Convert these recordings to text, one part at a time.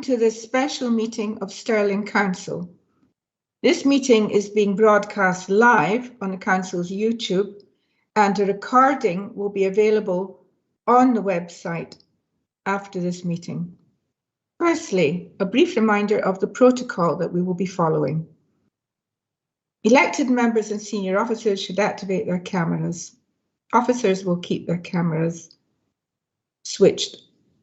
to this special meeting of Stirling Council. This meeting is being broadcast live on the Council's YouTube, and a recording will be available on the website after this meeting. Firstly, a brief reminder of the protocol that we will be following. Elected members and senior officers should activate their cameras. Officers will keep their cameras switched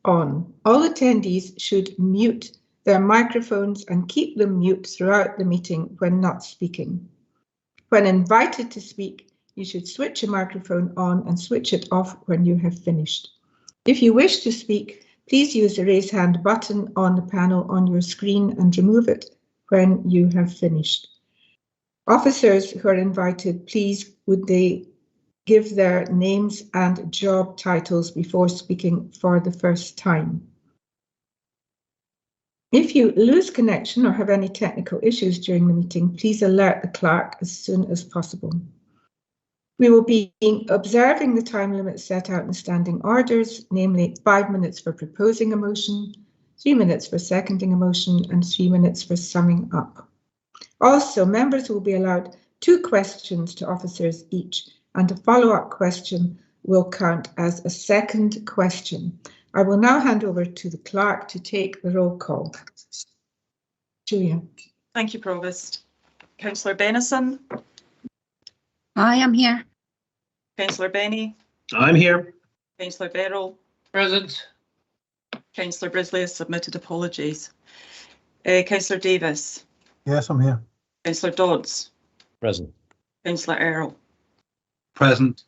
on. All attendees should mute their microphones and keep them mute throughout the meeting when not speaking. When invited to speak, you should switch your microphone on and switch it off when you have finished. If you wish to speak, please use the raise hand button on the panel on your screen and remove it when you have finished. Officers who are invited, please would they give their names and job titles before speaking for the first time. If you lose connection or have any technical issues during the meeting, please alert the clerk as soon as possible. We will be observing the time limit set out in standing orders, namely 5 minutes for proposing a motion, 3 minutes for seconding a motion, and 3 minutes for summing up. Also, members will be allowed 2 questions to officers each, and a follow-up question will count as a second question. I will now hand over to the clerk to take the roll call. Julia. Thank you, Provost. Councillor Benison. I am here. Councillor Benny. I'm here. Councillor Verrill. Present. Councillor Brisley has submitted apologies. Councillor Davis. Yes, I'm here. Councillor Dodds. Present. Councillor Earl. Present.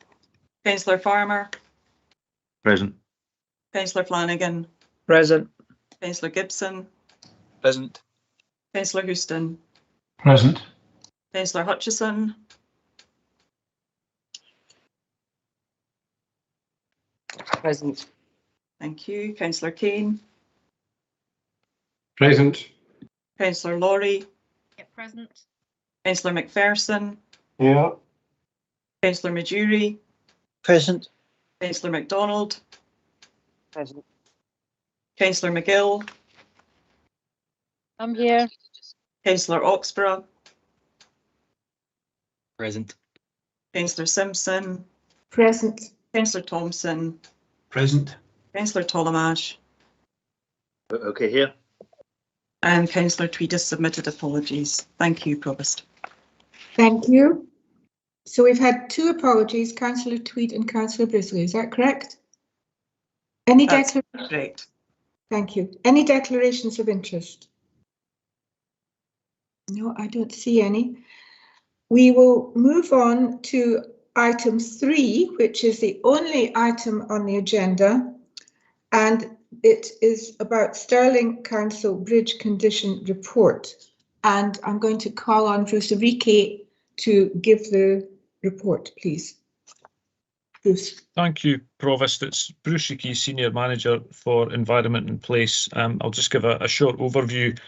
Councillor Farmer. Present. Councillor Flanagan. Present. Councillor Gibson. Present. Councillor Houston. Present. Councillor Hutchison. Present. Thank you. Councillor Kane. Present. Councillor Laurie. Present. Councillor McPherson. Yeah. Councillor Majuri. Present. Councillor MacDonald. Present. Councillor McGill. I'm here. Councillor Oxborough. Present. Councillor Simpson. Present. Councillor Thompson. Present. Councillor Tolamash. Okay, here. And Councillor Tweed has submitted apologies. Thank you, Provost. Thank you. So we've had 2 apologies, Councillor Tweed and Councillor Brisley. Is that correct? Any declarations? Correct. Thank you. Any declarations of interest? No, I don't see any. We will move on to item 3, which is the only item on the agenda, and it is about Stirling Council Bridge Condition Report. And I'm going to call on Bruce Enrique to give the report, please. Bruce. Thank you, Provost. It's Bruce Enrique, Senior Manager for Environment and Place. I'll just give a short overview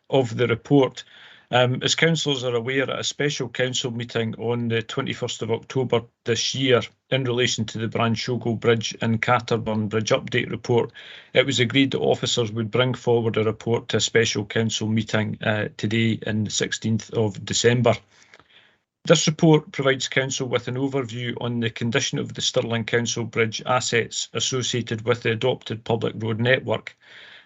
of the report. As councillors are aware, at a special council meeting on the 21st of October this year, in relation to the Branchogle Bridge and Catterburn Bridge Update Report, it was agreed that officers would bring forward a report to a special council meeting today, on the 16th of December. This report provides Council with an overview on the condition of the Stirling Council Bridge assets associated with the adopted public road network,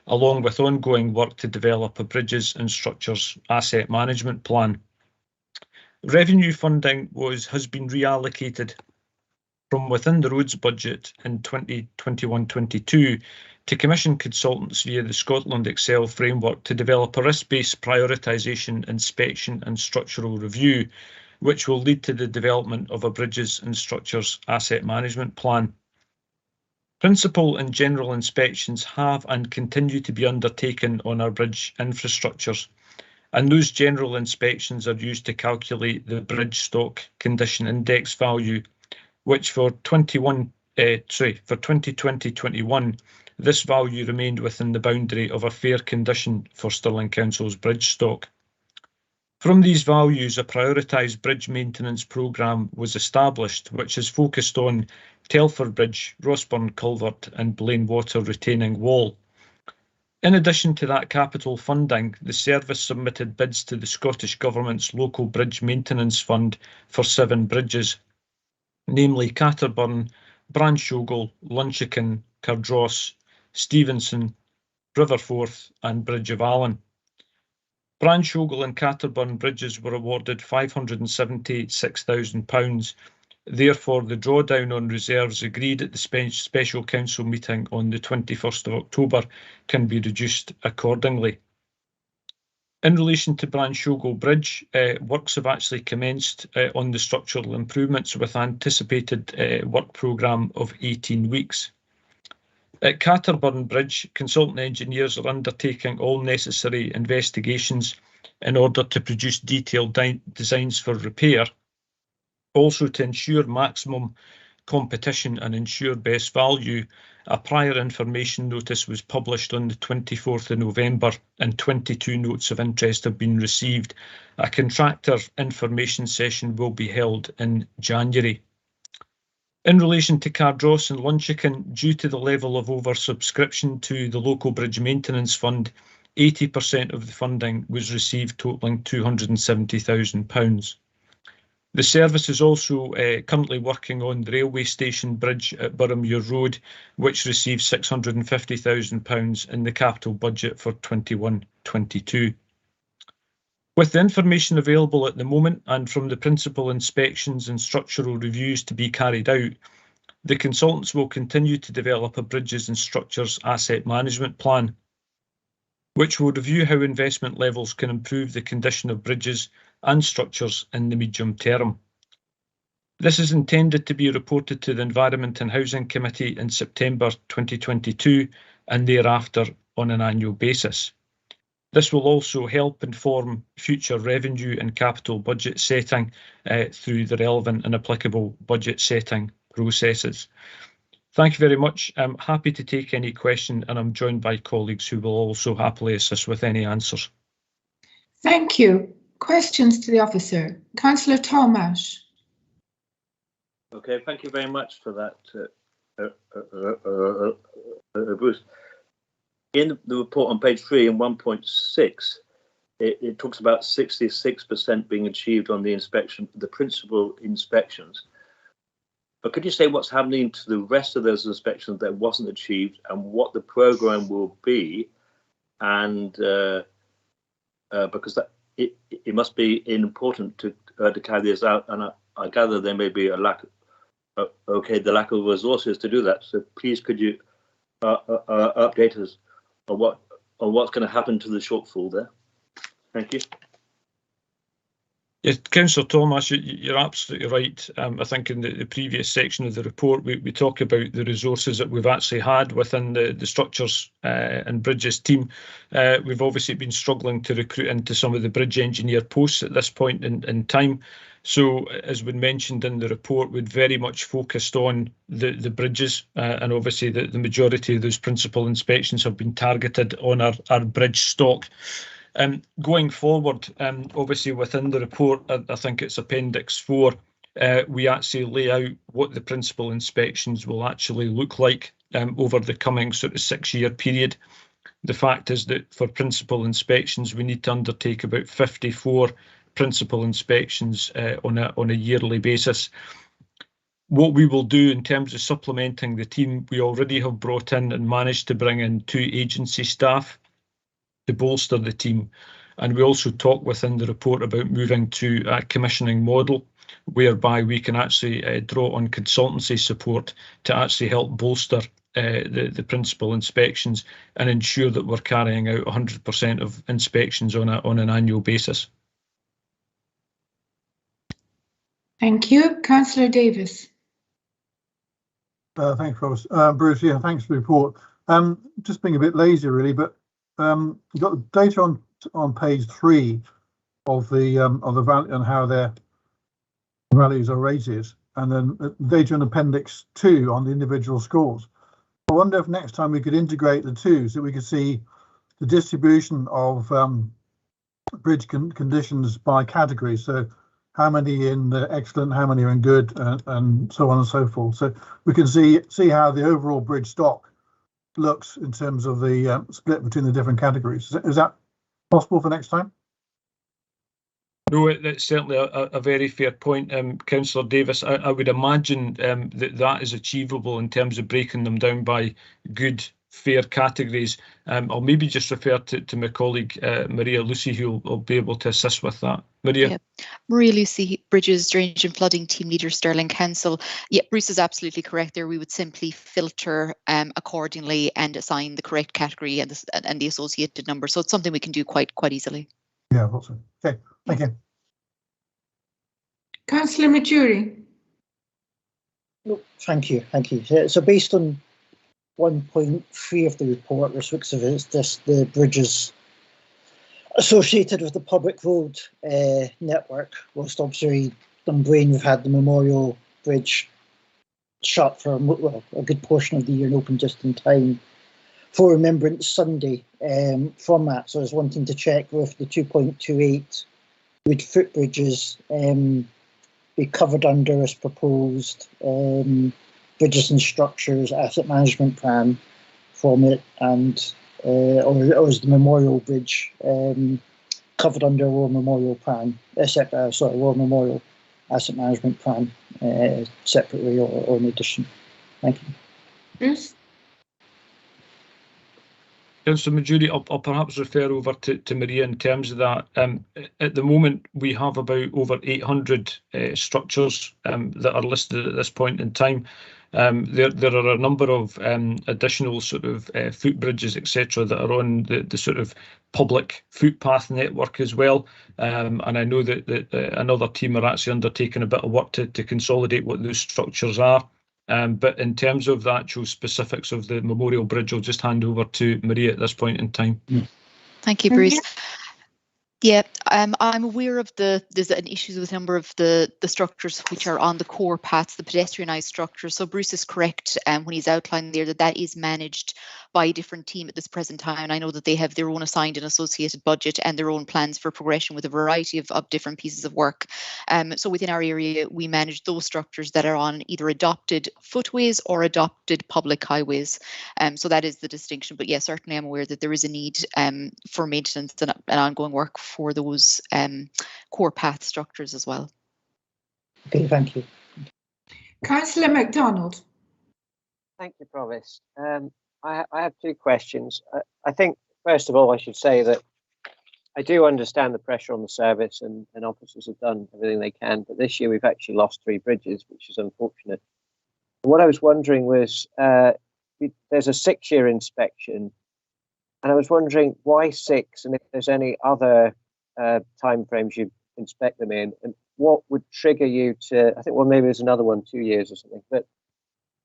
along with ongoing work to develop a bridges and structures asset management plan. Revenue funding has been reallocated from within the roads budget in 2021-22 to commission consultants via the Scotland Excel framework to develop a risk-based prioritisation, inspection and structural review, which will lead to the development of a bridges and structures asset management plan. Principal and general inspections have and continue to be undertaken on our bridge infrastructures, and those general inspections are used to calculate the bridge stock condition index value, which for 2020-21, this value remained within the boundary of a fair condition for Stirling Council's bridge stock. From these values, a prioritised bridge maintenance programme was established, which is focused on Telford Bridge, Rossburn Culvert and Blaine Water retaining wall. In addition to that capital funding, the service submitted bids to the Scottish Government's Local Bridge Maintenance Fund for 7 bridges, namely Catterburn, Branchogle, Lunchicken, Cardross, Stevenson, Riverforth and Bridge of Allen. Branchogle and Catterburn bridges were awarded £576,000. Therefore, the drawdown on reserves agreed at the Special Council meeting on the 21st of October can be reduced accordingly. In relation to Branchogle Bridge, works have actually commenced on the structural improvements with anticipated work programme of 18 weeks. At Catterburn Bridge, consultant engineers are undertaking all necessary investigations in order to produce detailed designs for repair. Also, to ensure maximum competition and ensure best value, a prior information notice was published on the 24th of November and 22 notes of interest have been received. A contractor information session will be held in January. In relation to Cardross and Lunchicken, due to the level of oversubscription to the Local Bridge Maintenance Fund, 80% of the funding was received, totalling £270,000. The service is also currently working on the railway station bridge at Boroughmuir Road, which received £650,000 in the capital budget for 21-22. With the information available at the moment and from the principal inspections and structural reviews to be carried out, the consultants will continue to develop a bridges and structures asset management plan, which will review how investment levels can improve the condition of bridges and structures in the medium term. This is intended to be reported to the Environment and Housing Committee in September 2022 and thereafter on an annual basis. This will also help inform future revenue and capital budget setting through the relevant and applicable budget setting processes. Thank you very much. I'm happy to take any question and I'm joined by colleagues who will also happily assist with any answers. Thank you. Questions to the officer. Councillor Tomasz. Okay, thank you very much for that, Bruce. In the report on page 3 and 1.6, it talks about 66% being achieved on the inspection, the principal inspections. But could you say what's happening to the rest of those inspections that wasn't achieved and what the programme will be? And because that, it must be important to carry this out, and I gather there may be a lack of, the lack of resources to do that. So please could you update us on what's going to happen to the shortfall there? Thank you. Yes, Councillor Thomas, you're absolutely right. I think in the previous section of the report, we talk about the resources that we've actually had within the structures and bridges team. We've obviously been struggling to recruit into some of the bridge engineer posts at this point in time. So, as we mentioned in the report, we'd very much focused on the bridges, and obviously the majority of those principal inspections have been targeted on our bridge stock. Going forward, obviously within the report, I think it's Appendix 4, we actually lay out what the principal inspections will actually look like over the coming sort of 6-year period. The fact is that for principal inspections, we need to undertake about 54 principal inspections on a yearly basis. What we will do in terms of supplementing the team, we already have brought in and managed to bring in 2 agency staff to bolster the team. And we also talk within the report about moving to a commissioning model whereby we can actually draw on consultancy support to actually help bolster the principal inspections and ensure that we're carrying out 100% of inspections on an annual basis. Thank you. Councillor Davis. Thanks, Bruce. Yeah, thanks for the report. Just being a bit lazy, really, but you've got the data on page 3 of the value and how their values are rated, and then data in Appendix 2 on the individual scores. I wonder if next time we could integrate the two so we could see the distribution of bridge conditions by category. So how many in excellent, how many are in good, and so on and so forth. So we can see how the overall bridge stock looks in terms of the split between the different categories? Is that possible for next time? No, that's certainly a very fair point, Councillor Davis. I would imagine that is achievable in terms of breaking them down by good, fair categories. I'll maybe just refer to my colleague Maria Lucy, who will be able to assist with that. Maria. Yeah. Maria Lucy, Bridges, Drainage and Flooding Team Leader, Stirling Council. Yeah, Bruce is absolutely correct there. We would simply filter accordingly and assign the correct category and the associated number. So it's something we can do quite easily. Yeah, awesome. Okay, thank you. Councillor Majuri. Thank you. So based on 1.3 of the report, which of it's just the bridges associated with the public road network, whilst obviously Dunbrain we've had the Memorial Bridge shut for a good portion of the year and open just in time for Remembrance Sunday from that. So I was wanting to check with the 2.28 would footbridges be covered under as proposed bridges and structures asset management plan from it, and or is the Memorial Bridge covered under Royal Memorial plan, Royal Memorial asset management plan separately or in addition? Thank you. Bruce. Councillor Majuri, I'll perhaps refer over to Maria in terms of that. At the moment, we have about over 800 structures that are listed at this point in time. There are a number of additional sort of footbridges, etc., that are on the sort of public footpath network as well. And I know that another team are actually undertaking a bit of work to consolidate what those structures are. But in terms of the actual specifics of the Memorial Bridge, I'll just hand over to Maria at this point in time. Thank you, Bruce. Yeah, I'm aware of there's an issue with a number of the structures which are on the core paths, the pedestrianised structures. So Bruce is correct when he's outlined there that is managed by a different team at this present time. I know that they have their own assigned and associated budget and their own plans for progression with a variety of different pieces of work. So within our area, we manage those structures that are on either adopted footways or adopted public highways. So that is the distinction. But yes, certainly I'm aware that there is a need for maintenance and ongoing work for those core path structures as well. Okay, thank you. Councillor MacDonald. Thank you, Provost. I have two questions. I think, first of all, I should say that I do understand the pressure on the service and officers have done everything they can, but this year we've actually lost 3 bridges, which is unfortunate. What I was wondering was, there's a 6-year inspection, and I was wondering why 6, and if there's any other timeframes you inspect them in, and what would trigger you to, I think, well, maybe there's another one, 2 years or something, but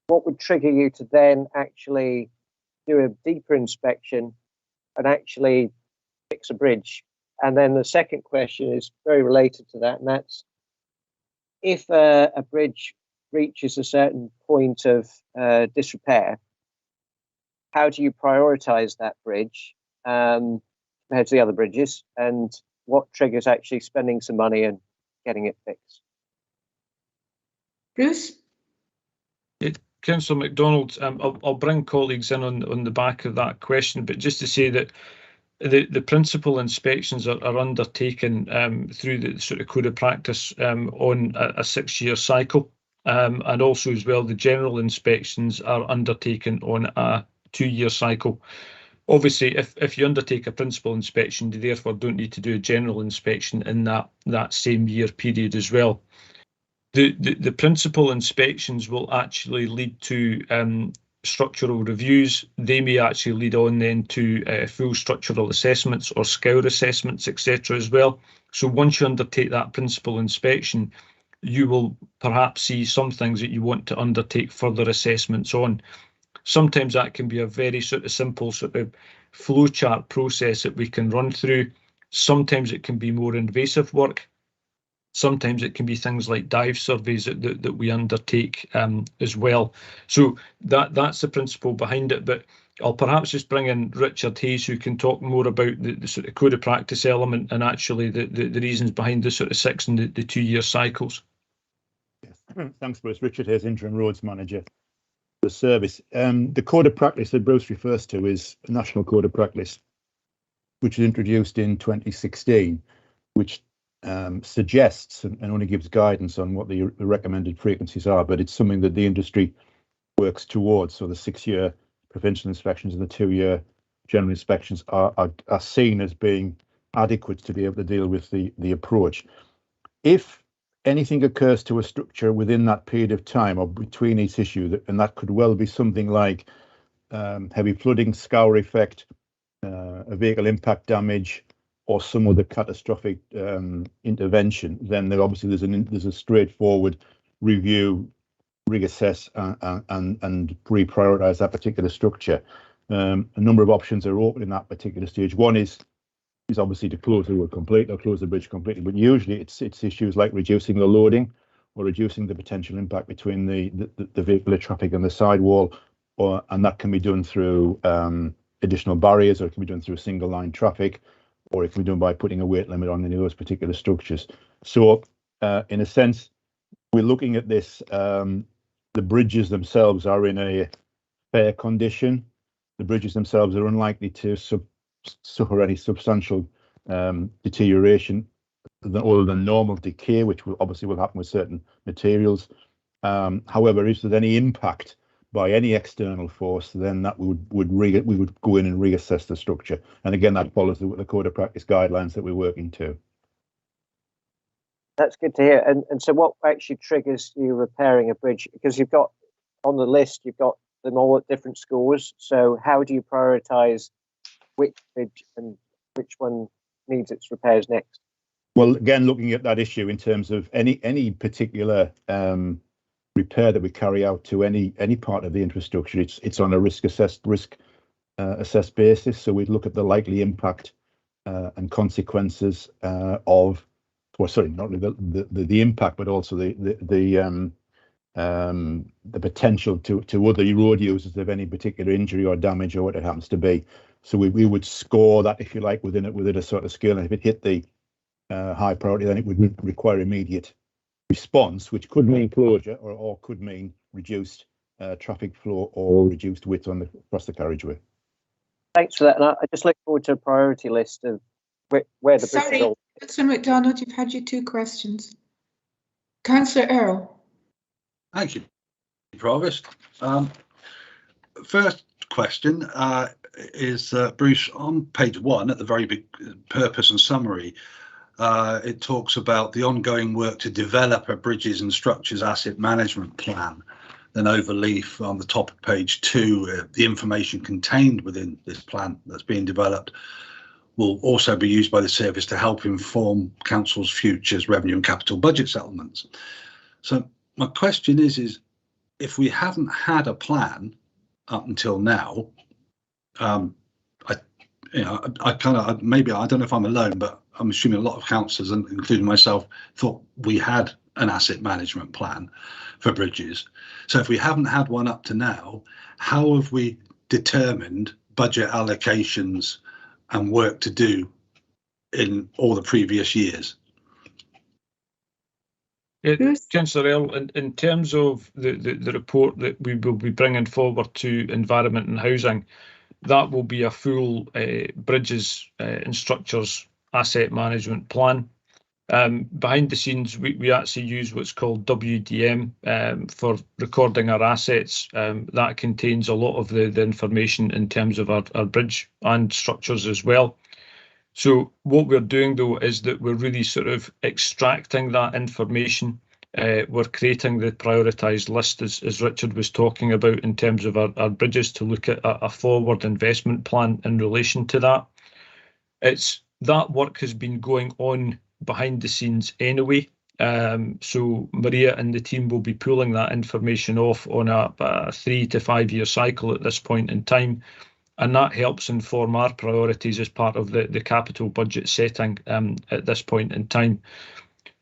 what would trigger you to then actually do a deeper inspection and actually fix a bridge? And then the second question is very related to that, and that's if a bridge reaches a certain point of disrepair, how do you prioritise that bridge compared to the other bridges, and what triggers actually spending some money and getting it fixed? Bruce? Councillor MacDonald, I'll bring colleagues in on the back of that question, but just to say that the principal inspections are undertaken through the sort of code of practice on a 6-year cycle, and also as well the general inspections are undertaken on a 2-year cycle. Obviously, if you undertake a principal inspection, you therefore don't need to do a general inspection in that same year period as well. The principal inspections will actually lead to structural reviews. They may actually lead on then to full structural assessments or scour assessments, etc. as well. So once you undertake that principal inspection, you will perhaps see some things that you want to undertake further assessments on. Sometimes that can be a very sort of simple sort of flowchart process that we can run through. Sometimes it can be more invasive work. Sometimes it can be things like dive surveys that we undertake as well. So that's the principle behind it. But I'll perhaps just bring in Richard Hayes, who can talk more about the sort of code of practice element and actually the reasons behind the sort of 6 and the 2-year cycles. Yes, thanks, Bruce. Richard Hayes, Interim Roads Manager. the service. The code of practice that Bruce refers to is a national code of practice, which was introduced in 2016, which suggests and only gives guidance on what the recommended frequencies are, but it's something that the industry works towards. So the 6-year provincial inspections and the 2-year general inspections are seen as being adequate to be able to deal with the approach. If anything occurs to a structure within that period of time or between each issue, and that could well be something like heavy flooding, scour effect, a vehicle impact damage, or some other catastrophic intervention, then there's a straightforward review, reassess, and reprioritize that particular structure. A number of options are open in that particular stage. One is obviously to close the road completely or close the bridge completely, but usually it's issues like reducing the loading or reducing the potential impact between the vehicular traffic and the sidewall, and that can be done through additional barriers, or it can be done through single line traffic, or it can be done by putting a weight limit on any of those particular structures. So in a sense, we're looking at this, the bridges themselves are in a fair condition. The bridges themselves are unlikely to suffer any substantial deterioration other than normal decay, which will happen with certain materials. However, if there's any impact by any external force, then that we would go in and reassess the structure. And again, that follows the code of practice guidelines that we're working to. That's good to hear. And so what actually triggers you repairing a bridge? Because you've got on the list, you've got them all at different scores. So how do you prioritise which bridge and which one needs its repairs next? Well, again, looking at that issue in terms of any particular repair that we carry out to any part of the infrastructure, it's on a risk assessed basis. So we'd look at the likely impact and consequences of, or sorry, not the impact, but also the potential to other road users of any particular injury or damage or what it happens to be. So we would score that, if you like, within a sort of scale. And if it hit the high priority, then it would require immediate response, which could mean closure or could mean reduced traffic flow or reduced width across the carriageway. Thanks for that. And I just look forward to a priority list of where the bridges are. Councillor MacDonald, you've had your 2 questions. Councillor Earl. Thank you, Provost. First question is, Bruce, on page 1 at the very big purpose and summary, it talks about the ongoing work to develop a bridges and structures asset management plan. Then overleaf on the top of page 2, the information contained within this plan that's being developed will also be used by the service to help inform Council's futures revenue and capital budget settlements. So my question is if we haven't had a plan up until now, maybe I don't know if I'm alone, but I'm assuming a lot of councillors, including myself, thought we had an asset management plan for bridges. So if we haven't had one up to now, how have we determined budget allocations and work to do in all the previous years? Councillor Earl, in terms of the report that we will be bringing forward to Environment and Housing, that will be a full bridges and structures asset management plan. Behind the scenes, we actually use what's called WDM for recording our assets. That contains a lot of the information in terms of our bridge and structures as well. So what we're doing, though, is that we're really sort of extracting that information. We're creating the prioritised list, as Richard was talking about, in terms of our bridges, to look at a forward investment plan in relation to that. That work has been going on behind the scenes anyway. So Maria and the team will be pulling that information off on a 3 to 5 year cycle at this point in time. And that helps inform our priorities as part of the capital budget setting at this point in time.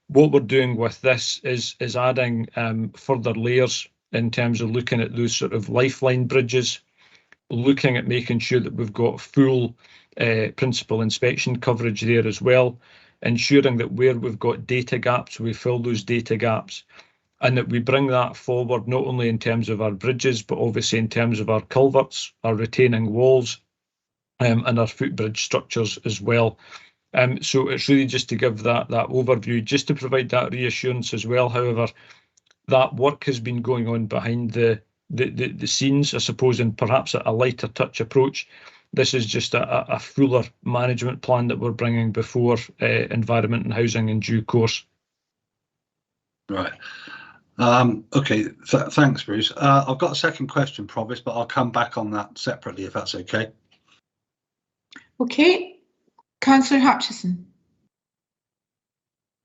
What we're doing with this is adding further layers in terms of looking at those sort of lifeline bridges, looking at making sure that we've got full principal inspection coverage there as well, ensuring that where we've got data gaps, we fill those data gaps. and that we bring that forward not only in terms of our bridges, but obviously in terms of our culverts, our retaining walls, and our footbridge structures as well. So it's really just to give that overview, just to provide that reassurance as well. However, that work has been going on behind the scenes, I suppose, and perhaps a lighter touch approach. This is just a fuller management plan that we're bringing before Environment and Housing in due course. Right. Okay, thanks, Bruce. I've got a second question, Provost, but I'll come back on that separately if that's okay. Okay, Councillor Hutchison.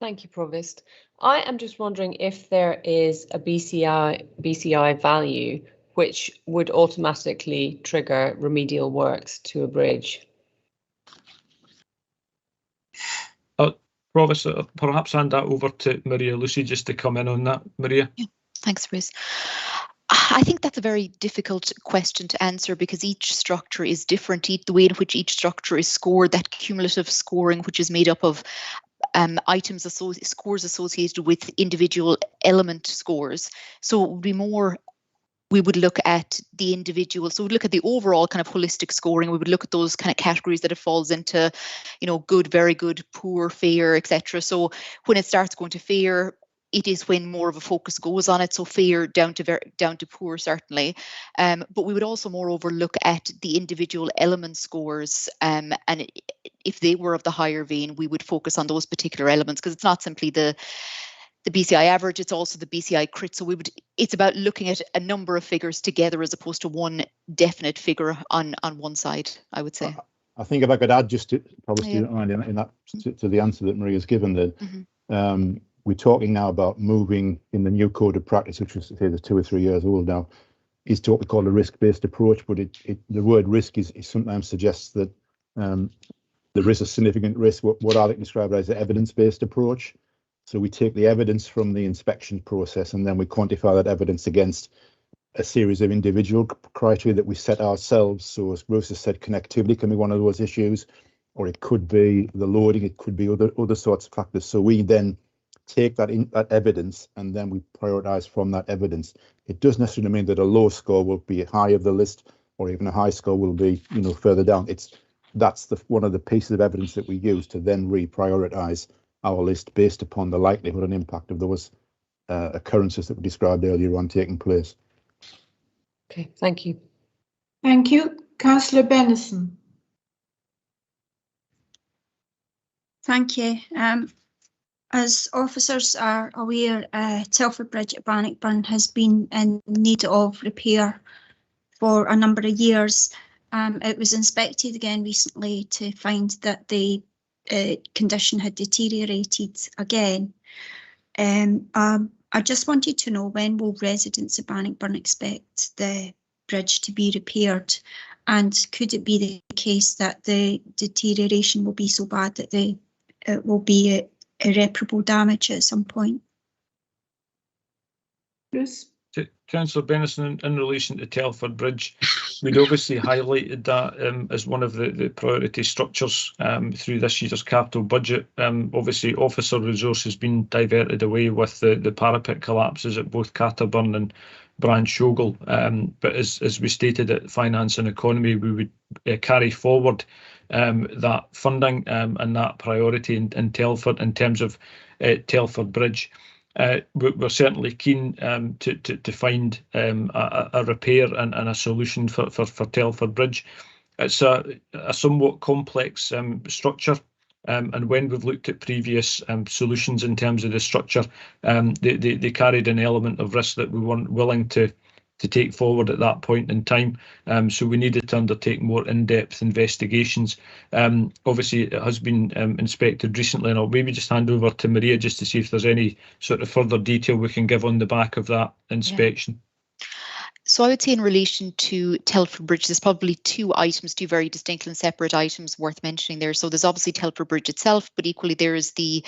Thank you, Provost. I am just wondering if there is a BCI value which would automatically trigger remedial works to a bridge. Provost, perhaps hand that over to Maria Lucy just to come in on that. Maria. Yeah, thanks, Bruce. I think that's a very difficult question to answer because each structure is different. The way in which each structure is scored, that cumulative scoring, which is made up of items, scores associated with individual element scores. So it would be more, we would look at the individual. So we'd look at the overall kind of holistic scoring. We would look at those kind of categories that it falls into, you know, good, very good, poor, fair, etc. So when it starts going to fair, it is when more of a focus goes on it. So fair down to poor, certainly. But we would also moreover look at the individual element scores, and if they were of the higher vein, we would focus on those particular elements, because it's not simply the BCI average, it's also the BCI crit. So it's about looking at a number of figures together as opposed to one definite figure on one side, I would say. I think if I could add just to probably in that to the answer that Maria's given, that we're talking now about moving in the new code of practice, which is say the 2 or 3 years old now, is to what we call a risk-based approach. But the word risk is sometimes suggests that there is a significant risk. What I like to describe as an evidence-based approach. So we take the evidence from the inspection process and then we quantify that evidence against a series of individual criteria that we set ourselves. So as Bruce has said, connectivity can be one of those issues, or it could be the loading, it could be other sorts of factors. So we then take that evidence and then we prioritize from that evidence. It doesn't necessarily mean that a low score will be high of the list, or even a high score will be, you know, further down. That's one of the pieces of evidence that we use to then reprioritize our list based upon the likelihood and impact of those occurrences that we described earlier on taking place. Okay, thank you. Thank you. Councillor Bennison. Thank you. As officers are aware, Telford Bridge at Bannockburn has been in need of repair for a number of years. It was inspected again recently to find that the condition had deteriorated again. I just wanted to know, when will residents of Bannockburn expect the bridge to be repaired, and could it be the case that the deterioration will be so bad that it will be irreparable damage at some point? Bruce? Councillor Bennison, in relation to Telford Bridge, we'd obviously highlighted that as one of the priority structures through this year's capital budget. Obviously, officer resource has been diverted away with the parapet collapses at both Catterburn and Branch-Ogle. But as we stated at Finance and Economy, we would carry forward that funding and that priority in Telford in terms of Telford Bridge. We're certainly keen to find a repair and a solution for Telford Bridge. It's a somewhat complex structure, and when we've looked at previous solutions in terms of the structure, they carried an element of risk that we weren't willing to take forward at that point in time. So we needed to undertake more in-depth investigations. Obviously, it has been inspected recently, and I'll maybe just hand over to Maria just to see if there's any sort of further detail we can give on the back of that inspection. Yeah. So I would say in relation to Telford Bridge, there's probably two very distinct and separate items worth mentioning there. So there's obviously Telford Bridge itself, but equally there is the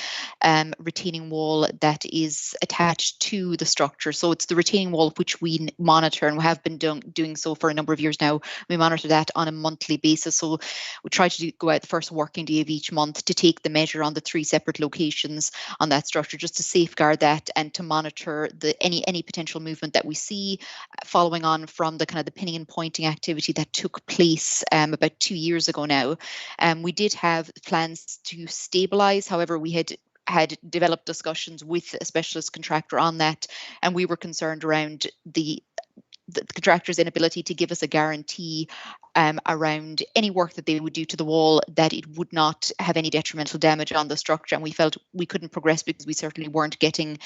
retaining wall that is attached to the structure. So it's the retaining wall which we monitor, and we have been doing so for a number of years now. We monitor that on a monthly basis. So we try to go out the first working day of each month to take the measure on the 3 separate locations on that structure, just to safeguard that and to monitor any potential movement that we see following on from the kind of the pinning and pointing activity that took place about 2 years ago now. We did have plans to stabilise. However, we had developed discussions with a specialist contractor on that, and we were concerned around the contractor's inability to give us a guarantee around any work that they would do to the wall, that it would not have any detrimental damage on the structure. And we felt we couldn't progress because we certainly weren't getting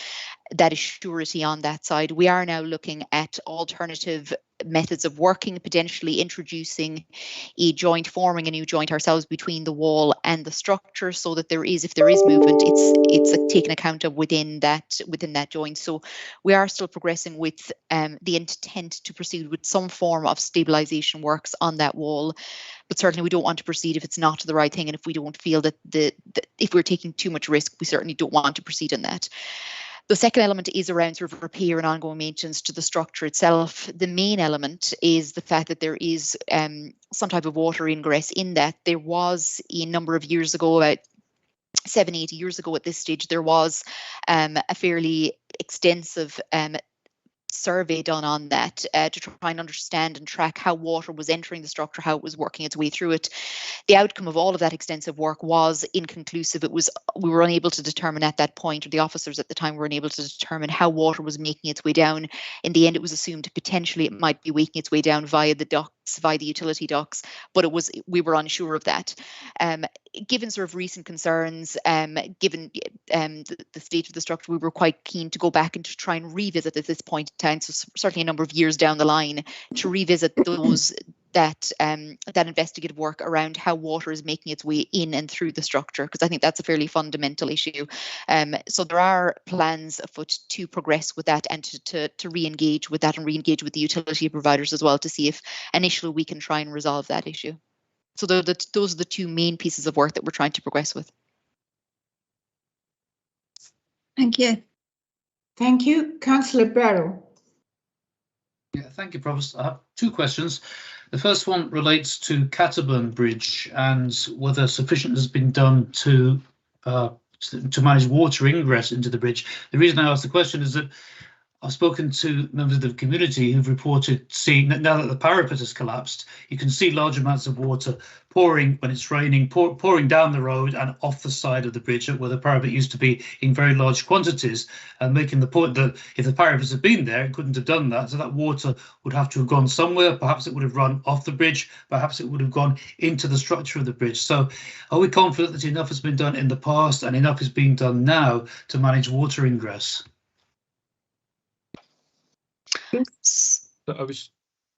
that surety on that side. We are now looking at alternative methods of working, potentially introducing forming a new joint ourselves between the wall and the structure, so that if there is movement, it's taken account of within that joint. So we are still progressing with the intent to proceed with some form of stabilisation works on that wall, but certainly we don't want to proceed if it's not the right thing, and if we don't feel that if we're taking too much risk, we certainly don't want to proceed in that. The second element is around sort of repair and ongoing maintenance to the structure itself. The main element is the fact that there is some type of water ingress in that. There was a number of years ago, about 7-8 years ago at this stage, there was a fairly extensive survey done on that to try and understand and track how water was entering the structure, how it was working its way through it. The outcome of all of that extensive work was inconclusive. We were unable to determine at that point, or the officers at the time were unable to determine how water was making its way down. In the end, it was assumed potentially it might be making its way down via the docks, via the utility docks, but we were unsure of that. Given sort of recent concerns, given the state of the structure, we were quite keen to go back and to try and revisit at this point in time, so certainly a number of years down the line, to revisit that investigative work around how water is making its way in and through the structure, because I think that's a fairly fundamental issue. So there are plans afoot to progress with that and to re-engage with that and re-engage with the utility providers as well, to see if initially we can try and resolve that issue. So those are the two main pieces of work that we're trying to progress with. Thank you. Thank you. Councillor Barrow. Yeah, thank you, Provost. I have 2 questions. The first one relates to Catterburn Bridge and whether sufficient has been done to manage water ingress into the bridge. The reason I ask the question is that I've spoken to members of the community who've reported seeing that now that the parapet has collapsed, you can see large amounts of water pouring when it's raining, pouring down the road and off the side of the bridge where the parapet used to be in very large quantities, and making the point that if the parapet had been there, it couldn't have done that. So that water would have to have gone somewhere. Perhaps it would have run off the bridge. Perhaps it would have gone into the structure of the bridge. So are we confident that enough has been done in the past and enough is being done now to manage water ingress?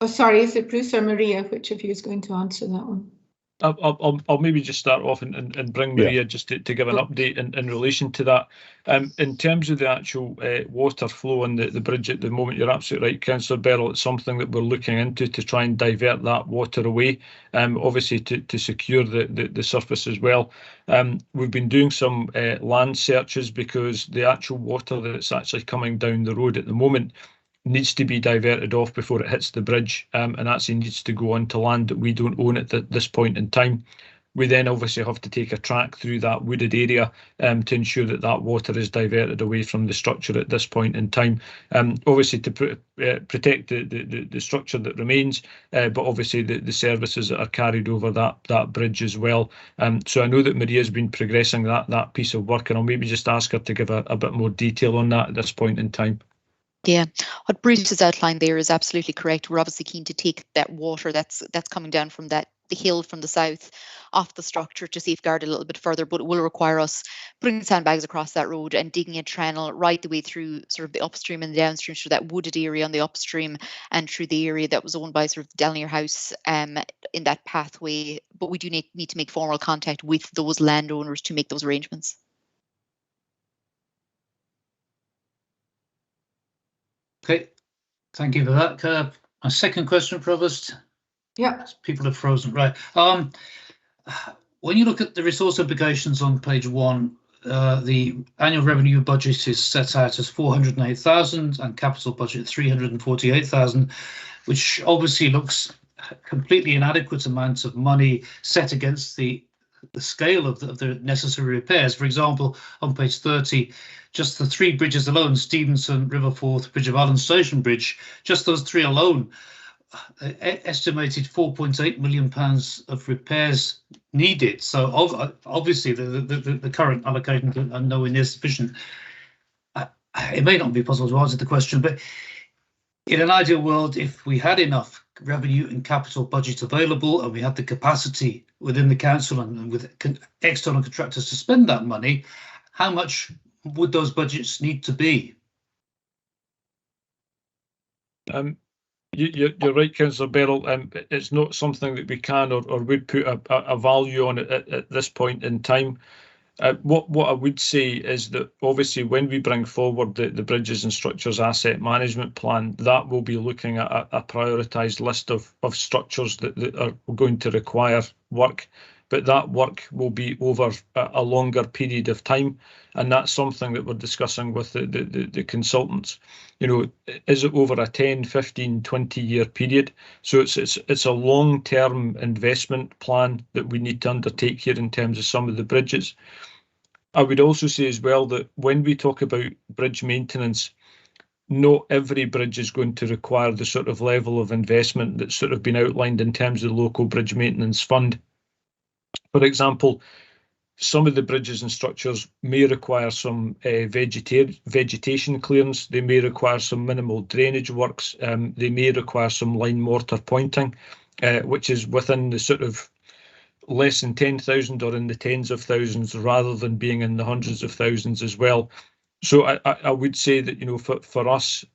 Sorry, is it Bruce or Maria? Which of you is going to answer that one? I'll maybe just start off and bring Maria just to give an update in relation to that. In terms of the actual water flow on the bridge at the moment, you're absolutely right, Councillor Beryl. It's something that we're looking into to try and divert that water away, obviously to secure the surface as well. We've been doing some land searches because the actual water that's actually coming down the road at the moment needs to be diverted off before it hits the bridge, and actually needs to go onto land that we don't own at this point in time. We then obviously have to take a track through that wooded area to ensure that water is diverted away from the structure at this point in time, obviously to protect the structure that remains, but obviously the services that are carried over that bridge as well. So I know that Maria's been progressing that piece of work, and I'll maybe just ask her to give a bit more detail on that at this point in time. Yeah, what Bruce has outlined there is absolutely correct. We're obviously keen to take that water that's coming down from the hill from the south off the structure to safeguard a little bit further, but it will require us putting sandbags across that road and digging a channel right the way through sort of the upstream and the downstream, through that wooded area on the upstream and through the area that was owned by sort of the Delnier House in that pathway. But we do need to make formal contact with those landowners to make those arrangements. Okay, thank you for that. A second question, Provost. Yep. People have frozen, right. When you look at the resource implications on page 1, the annual revenue budget is set out as 408,000 and capital budget 348,000, which obviously looks completely inadequate amounts of money set against the scale of the necessary repairs. For example, on page 30, just the 3 bridges alone, Stevenson, Riverforth, Bridge of Allen Station Bridge, just those 3 alone, estimated £4.8 million of repairs needed. So obviously the current allocations are nowhere near sufficient. It may not be possible to answer the question, but in an ideal world, if we had enough revenue and capital budget available and we had the capacity within the council and with external contractors to spend that money, how much would those budgets need to be? You're right, Councillor Beryl. It's not something that we can or would put a value on it at this point in time. What I would say is that obviously when we bring forward the Bridges and Structures Asset Management Plan, that will be looking at a prioritised list of structures that are going to require work, but that work will be over a longer period of time, and that's something that we're discussing with the consultants. You know, is it over a 10, 15, 20-year period? So it's a long-term investment plan that we need to undertake here in terms of some of the bridges. I would also say as well that when we talk about bridge maintenance, not every bridge is going to require the sort of level of investment that's sort of been outlined in terms of the local bridge maintenance fund. For example, some of the bridges and structures may require some vegetation clearance. They may require some minimal drainage works. They may require some line mortar pointing, which is within the sort of less than 10,000 or in the tens of thousands rather than being in the hundreds of thousands as well. So I would say that, you know, for us,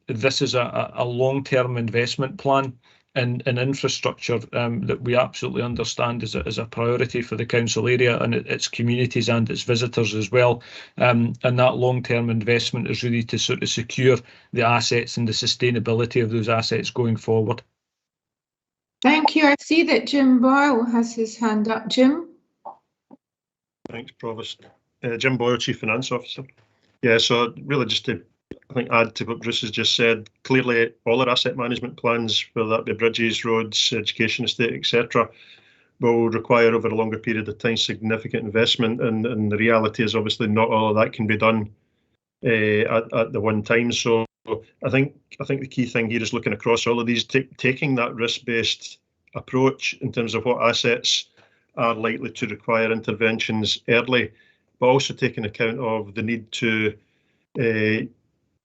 this is a long-term investment plan in infrastructure that we absolutely understand is a priority for the council area and its communities and its visitors as well. And that long-term investment is really to sort of secure the assets and the sustainability of those assets going forward. Thank you. I see that Jim Boyle has his hand up. Jim? Thanks, Provost. Jim Boyle, Chief Finance Officer. Yeah, so really just to, I think, add to what Bruce has just said, clearly all our asset management plans, whether that be bridges, roads, education estate, etc., will require over a longer period of time significant investment, and the reality is obviously not all of that can be done at the one time. So I think the key thing here is looking across all of these, taking that risk-based approach in terms of what assets are likely to require interventions early, but also taking account of the need to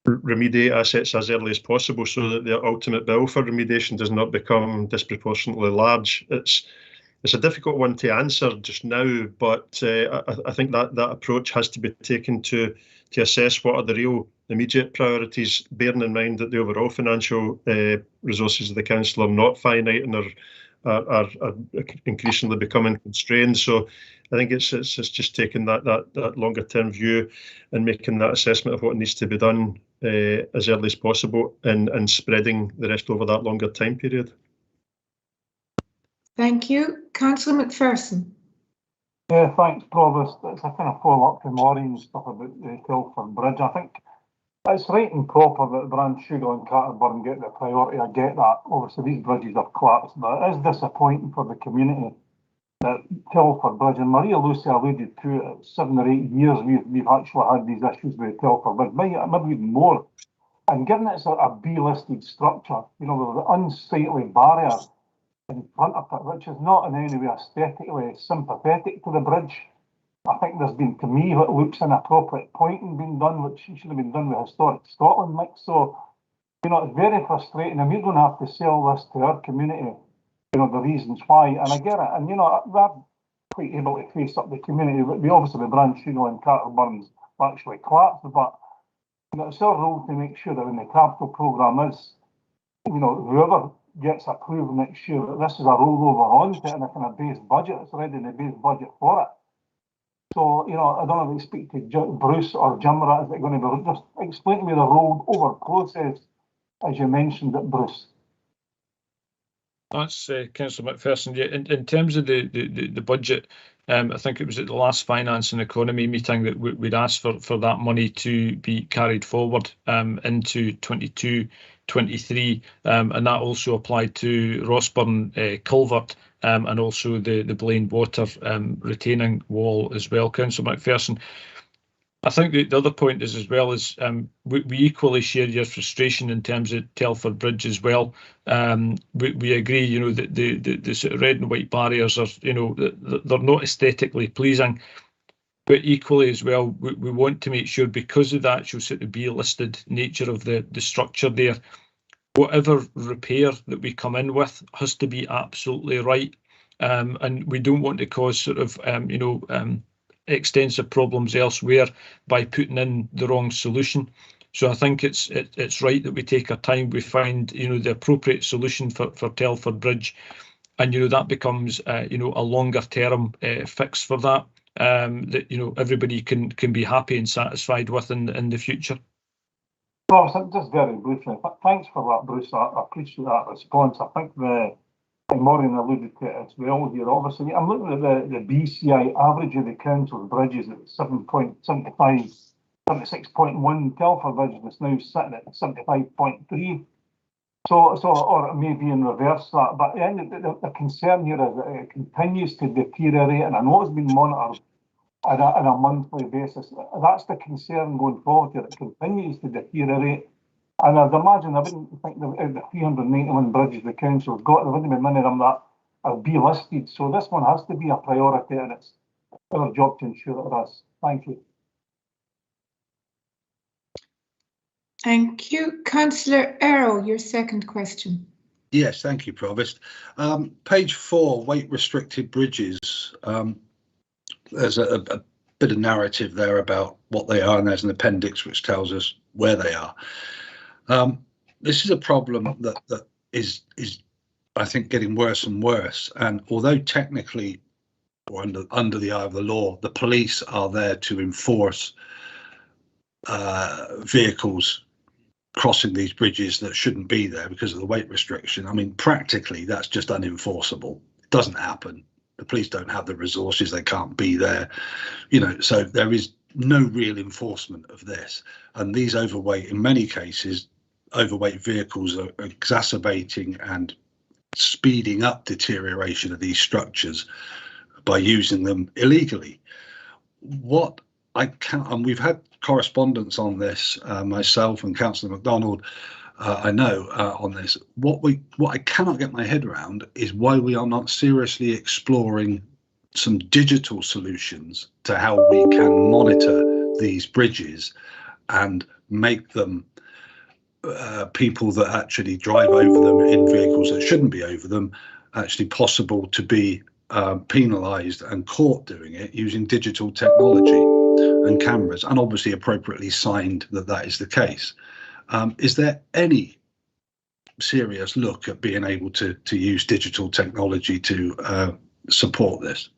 remediate assets as early as possible so that the ultimate bill for remediation does not become disproportionately large. It's a difficult one to answer just now, but I think that approach has to be taken to assess what are the real immediate priorities, bearing in mind that the overall financial resources of the council are not finite and are increasingly becoming constrained. So I think it's just taking that longer term view and making that assessment of what needs to be done as early as possible and spreading the rest over that longer time period. Thank you. Councillor McPherson. Yeah, thanks, Provost. It's a kind of follow-up to Maureen's stuff about the Tilford Bridge. I think it's right and proper that Branchugel and Catterburn get the priority. I get that. Obviously, these bridges have collapsed, but it is disappointing for the community that Tilford Bridge, and Maria Lucy alluded to it, 7 or 8 years we've actually had these issues with Tilford Bridge, maybe even more. And given it's a B-listed structure, you know, with an unsightly barrier in front of it, which is not in any way aesthetically sympathetic to the bridge. I think there's been, to me, what looks inappropriate pointing being done, which should have been done with Historic Scotland mix. So, you know, it's very frustrating, and we're going to have to sell this to our community, you know, the reasons why. And I get it, and you know, we're quite able to face up the community. We obviously, the Branchugel and Catterburns actually collapsed, but you know, it's our role to make sure that when the capital programme is, you know, whoever gets approved next year, that this is a rollover onto it and a kind of base budget. It's already in the base budget for it. So, you know, I don't know if I speak to Bruce or Jim, or is it going to be just explain to me the rolled over process as you mentioned it, Bruce? That's Councillor McPherson. Yeah, in terms of the budget, I think it was at the last Finance and Economy meeting that we'd asked for that money to be carried forward into 22-23, and that also applied to Rossburn Culvert and also the Blaine Water retaining wall as well, Councillor McPherson. I think the other point is as well is we equally share your frustration in terms of Telford Bridge as well. We agree, you know, that the sort of red and white barriers are, you know, they're not aesthetically pleasing, but equally as well, we want to make sure because of the actual sort of B-listed nature of the structure there, whatever repair that we come in with has to be absolutely right, and we don't want to cause sort of extensive problems elsewhere by putting in the wrong solution. So I think it's right that we take our time, we find, you know, the appropriate solution for Telford Bridge, and, you know, that becomes a longer term fix for that, that, you know, everybody can be happy and satisfied with in the future. Well, just very briefly, thanks for that, Bruce. I appreciate that response. I think Maureen alluded to it as well here. Obviously, I'm looking at the BCI average of the council's bridges at 7.75, 76.1. Telford Bridge is now sitting at 75.3. So, or maybe in reverse that. But the concern here is that it continues to deteriorate, and I know it's been monitored on a monthly basis. That's the concern going forward here. It continues to deteriorate. And I'd imagine, I wouldn't think the 391 bridges the council's got, there wouldn't be many of them that are B-listed. So this one has to be a priority, and it's our job to ensure it is. Thank you. Thank you. Councillor Errol, your second question. Yes, thank you, Provost. Page 4, weight restricted bridges. There's a bit of narrative there about what they are, and there's an appendix which tells us where they are. This is a problem that is I think getting worse and worse. And although technically, or under the eye of the law, the police are there to enforce vehicles crossing these bridges that shouldn't be there because of the weight restriction. I mean, practically, that's just unenforceable. It doesn't happen. The police don't have the resources. They can't be there, you know, so there is no real enforcement of this. And these overweight, in many cases, overweight vehicles are exacerbating and speeding up deterioration of these structures by using them illegally. What I can, and we've had correspondence on this, myself and Councillor MacDonald, I know on this. What I cannot get my head around is why we are not seriously exploring some digital solutions to how we can monitor these bridges and make them people that actually drive over them in vehicles that shouldn't be over them actually possible to be penalised and caught doing it using digital technology and cameras, and obviously appropriately signed that is the case. Is there any serious look at being able to use digital technology to support this?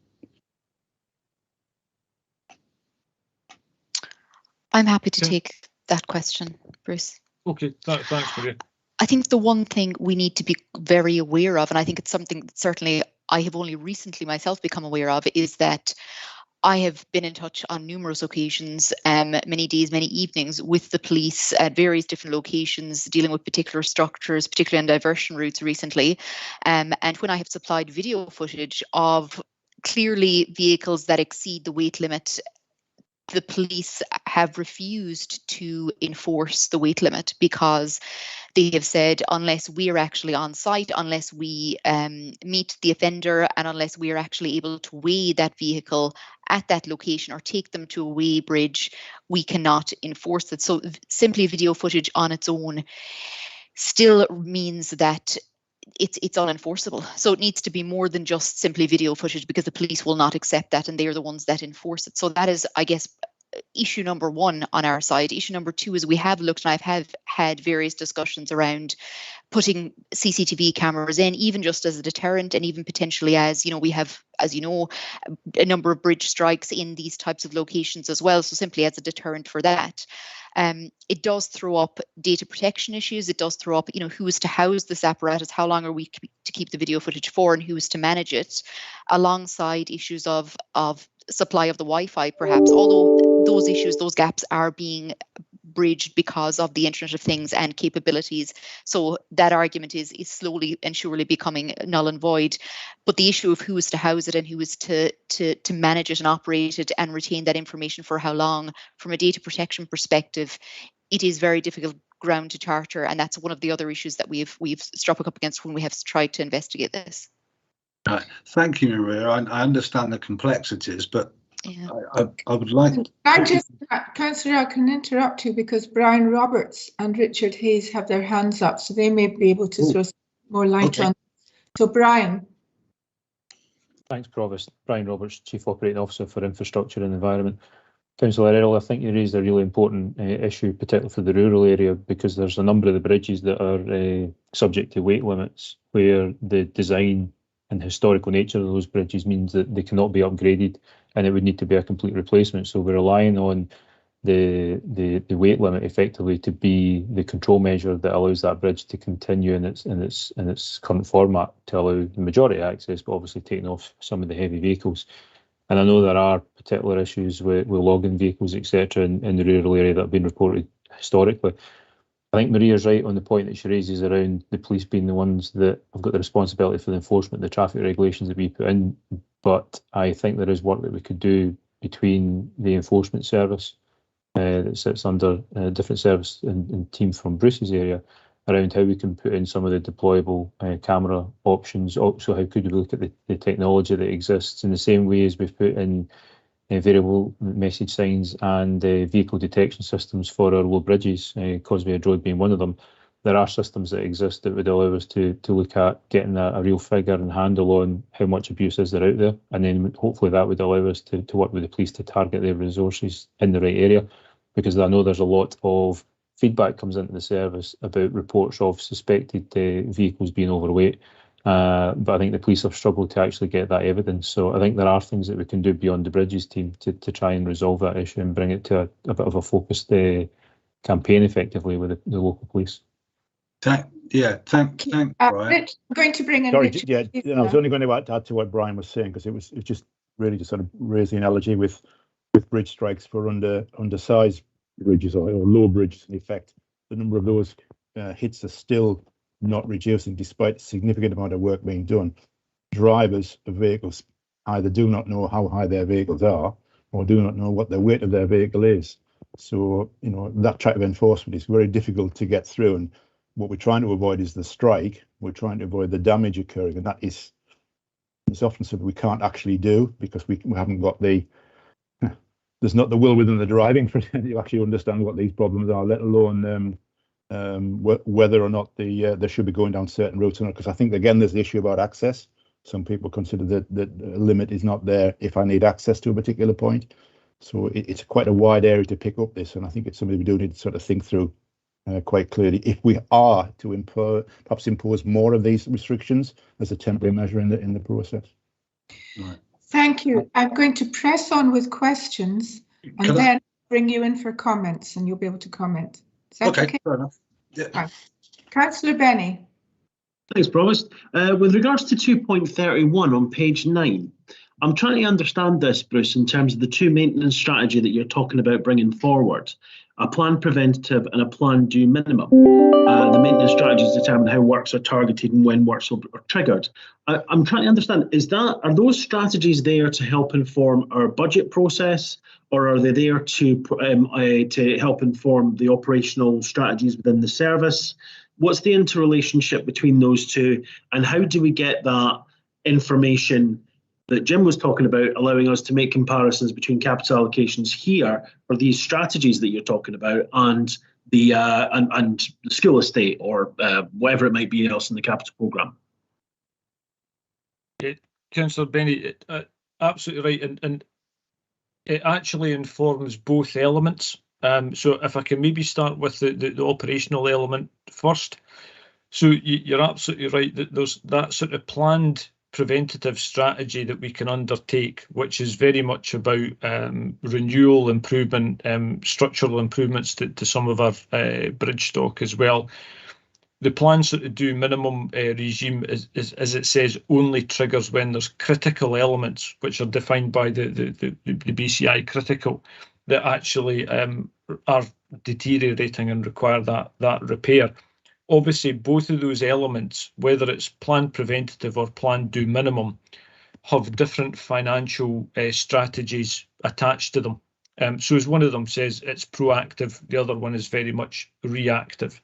I'm happy to take that question, Bruce. Okay, thanks, Maria. I think the one thing we need to be very aware of, and I think it's something that certainly I have only recently myself become aware of, is that I have been in touch on numerous occasions, many days, many evenings, with the police at various different locations, dealing with particular structures, particularly on diversion routes recently. And when I have supplied video footage of clearly vehicles that exceed the weight limit, the police have refused to enforce the weight limit because they have said, unless we're actually on site, unless we meet the offender, and unless we're actually able to weigh that vehicle at that location or take them to a weigh bridge, we cannot enforce it. So simply video footage on its own still means that it's unenforceable. So it needs to be more than just simply video footage, because the police will not accept that, and they are the ones that enforce it. So that is, I guess, issue number one on our side. Issue number two is we have looked, and I've had various discussions around putting CCTV cameras in, even just as a deterrent, and even potentially as, we have, as you know, a number of bridge strikes in these types of locations as well. So simply as a deterrent for that. It does throw up data protection issues. It does throw up, who is to house this apparatus, how long are we to keep the video footage for, and who is to manage it, alongside issues of supply of the Wi-Fi, perhaps, although those issues, those gaps are being bridged because of the Internet of Things and capabilities. So that argument is slowly and surely becoming null and void. But the issue of who is to house it and who is to manage it and operate it and retain that information for how long, from a data protection perspective, it is very difficult ground to charter, and that's one of the other issues that we've struck up against when we have tried to investigate this. Thank you, Maria. I understand the complexities, but yeah. I would like. Councillor, I can interrupt you because Brian Roberts and Richard Hayes have their hands up, so they may be able to throw some more light on. So, Brian. Thanks, Provost. Brian Roberts, Chief Operating Officer for Infrastructure and Environment. Councillor Errol, I think you raised a really important issue, particularly for the rural area, because there's a number of the bridges that are subject to weight limits, where the design and historical nature of those bridges means that they cannot be upgraded, and it would need to be a complete replacement. So we're relying on the weight limit effectively to be the control measure that allows that bridge to continue in its current format, to allow the majority access, but obviously taking off some of the heavy vehicles. And I know there are particular issues with logging vehicles, etc., in the rural area that have been reported historically. I think Maria's right on the point that she raises around the police being the ones that have got the responsibility for the enforcement of the traffic regulations that we put in. But I think there is work that we could do between the enforcement service that sits under a different service and team from Bruce's area, around how we can put in some of the deployable camera options. Also, how could we look at the technology that exists in the same way as we've put in variable message signs and vehicle detection systems for our low bridges, Causeway Road being one of them. There are systems that exist that would allow us to look at getting a real figure and handle on how much abuse is there out there, and then hopefully that would allow us to work with the police to target their resources in the right area, because I know there's a lot of feedback comes into the service about reports of suspected vehicles being overweight. But I think the police have struggled to actually get that evidence. So I think there are things that we can do beyond the bridges team to try and resolve that issue and bring it to a bit of a focused campaign effectively with the local police. Thank Brian. I'm going to bring in Sorry, Richard. I was only going to add to what Brian was saying, because it was just really to sort of raise the analogy with bridge strikes for undersized bridges or low bridges. In effect, the number of those hits are still not reducing despite a significant amount of work being done. Drivers of vehicles either do not know how high their vehicles are or do not know what the weight of their vehicle is. So, that type of enforcement is very difficult to get through. And what we're trying to avoid is the strike. We're trying to avoid the damage occurring. And that is, it's often something we can't actually do because we haven't got there's not the will within the driving for you actually understand what these problems are, let alone whether or not they should be going down certain routes or not. Because I think, again, there's the issue about access. Some people consider that the limit is not there if I need access to a particular point. So it's quite a wide area to pick up this, and I think it's something we do need to sort of think through quite clearly. If we are to perhaps impose more of these restrictions as a temporary measure in the process. Right. Thank you. I'm going to press on with questions and then bring you in for comments, and you'll be able to comment. Is that okay? Fair enough. Yeah. Right. Councillor Benny. Thanks, Provost. With regards to 2.31 on page 9, I'm trying to understand this, Bruce, in terms of the two maintenance strategy that you're talking about bringing forward. A planned preventative and a planned due minimum. The maintenance strategies determine how works are targeted and when works are triggered. I'm trying to understand, are those strategies there to help inform our budget process, or are they there to help inform the operational strategies within the service? What's the interrelationship between those two, and how do we get that information that Jim was talking about, allowing us to make comparisons between capital allocations here for these strategies that you're talking about and the school estate or whatever it might be else in the capital programme? Councillor Benny, absolutely right. And it actually informs both elements. So if I can maybe start with the operational element first. So you're absolutely right that there's that sort of planned preventative strategy that we can undertake, which is very much about renewal improvement, structural improvements to some of our bridge stock as well. The plan sort of do minimum regime, as it says, only triggers when there's critical elements, which are defined by the BCI critical, that actually are deteriorating and require that repair. Obviously, both of those elements, whether it's planned preventative or planned do minimum, have different financial strategies attached to them. So as one of them says, it's proactive, the other one is very much reactive.